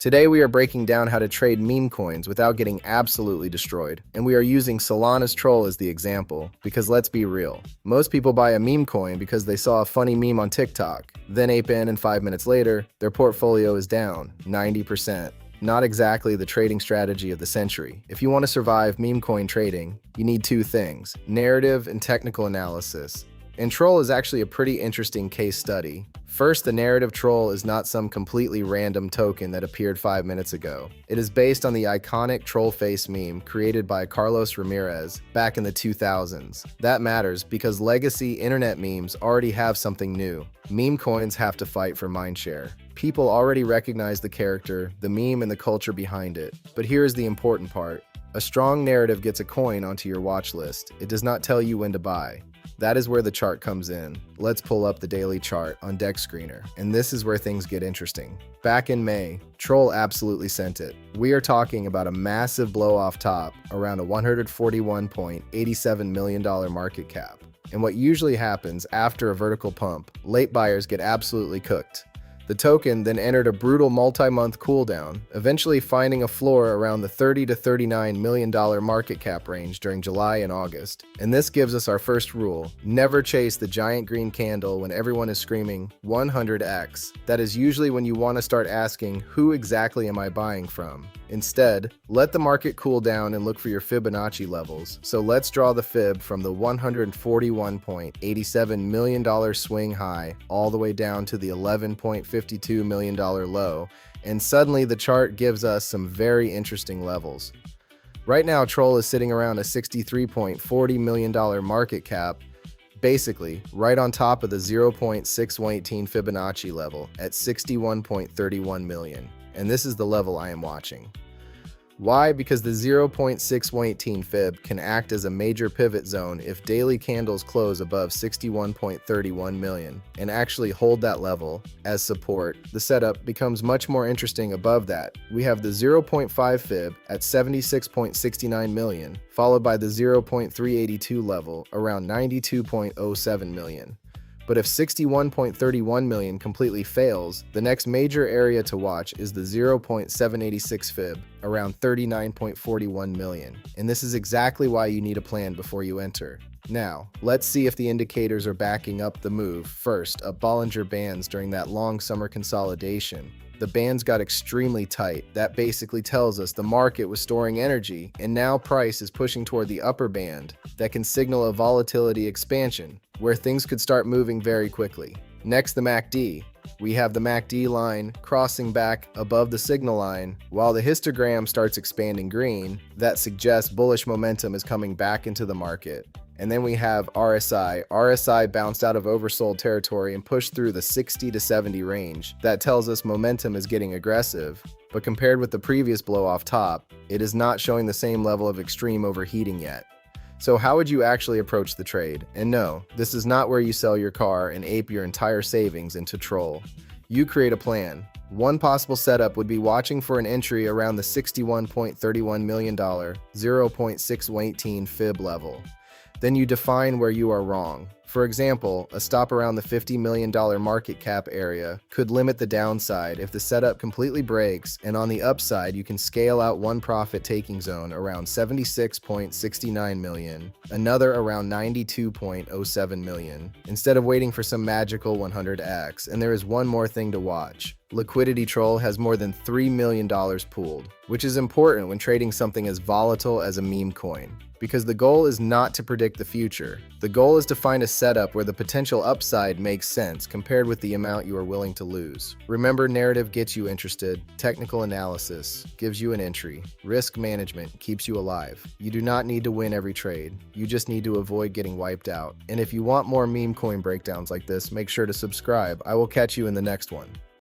Today we are breaking down how to trade meme coins without getting absolutely destroyed, and we are using Solana's troll as the example, because let's be real. Most people buy a meme coin because they saw a funny meme on TikTok, then ape in and 5 minutes later, their portfolio is down 90%. Not exactly the trading strategy of the century. If you want to survive meme coin trading, you need two things: narrative and technical analysis. And troll is actually a pretty interesting case study. First, the narrative troll is not some completely random token that appeared 5 minutes ago. It is based on the iconic troll face meme created by Carlos Ramirez back in the 2000s. That matters because legacy internet memes already have something new. Meme coins have to fight for mindshare. People already recognize the character, the meme, and the culture behind it. But here is the important part. A strong narrative gets a coin onto your watch list. It does not tell you when to buy. That is where the chart comes in. Let's pull up the daily chart on Deck Screener, and this is where things get interesting. Back in May, troll absolutely sent it. We are talking about a massive blow off top, around a $141.87 million market cap. And what usually happens after a vertical pump, late buyers get absolutely cooked. The token then entered a brutal multi-month cooldown, eventually finding a floor around the $30 to $39 million market cap range during July and August. And this gives us our first rule: never chase the giant green candle when everyone is screaming 100x. That is usually when you want to start asking, who exactly am I buying from? Instead, let the market cool down and look for your Fibonacci levels. So let's draw the fib from the $141.87 million swing high all the way down to the $11.52 million low, and suddenly the chart gives us some very interesting levels. Right now, troll is sitting around a $63.40 million market cap, basically right on top of the 0.618 Fibonacci level at 61.31 million. And this is the level I am watching. Why? Because the 0.618 fib can act as a major pivot zone if daily candles close above 61.31 million and actually hold that level as support. The setup becomes much more interesting above that. We have the 0.5 fib at 76.69 million, followed by the 0.382 level around 92.07 million. But if 61.31 million completely fails, the next major area to watch is the 0.786 fib, around 39.41 million. And this is exactly why you need a plan before you enter. Now, let's see if the indicators are backing up the move. First, up Bollinger Bands during that long summer consolidation. The bands got extremely tight. That basically tells us the market was storing energy, and now price is pushing toward the upper band. That can signal a volatility expansion, where things could start moving very quickly. Next, the MACD. We have the MACD line crossing back above the signal line, while the histogram starts expanding green. That suggests bullish momentum is coming back into the market. And then we have RSI. RSI bounced out of oversold territory and pushed through the 60 to 70 range. That tells us momentum is getting aggressive. But compared with the previous blow off top, it is not showing the same level of extreme overheating yet. So how would you actually approach the trade? And no, this is not where you sell your car and ape your entire savings into troll. You create a plan. One possible setup would be watching for an entry around the $61.31 million 0.618 fib level. Then you define where you are wrong. For example, a stop around the $50 million market cap area could limit the downside if the setup completely breaks, and on the upside you can scale out one profit taking zone around 76.69 million, another around 92.07 million, instead of waiting for some magical 100x. And there is one more thing to watch. Liquidity Troll has more than $3 million pooled, which is important when trading something as volatile as a meme coin. Because the goal is not to predict the future. The goal is to find a setup where the potential upside makes sense compared with the amount you are willing to lose. Remember, narrative gets you interested, technical analysis gives you an entry, risk management keeps you alive. You do not need to win every trade, you just need to avoid getting wiped out. And if you want more meme coin breakdowns like this, make sure to subscribe. I will catch you in the next one.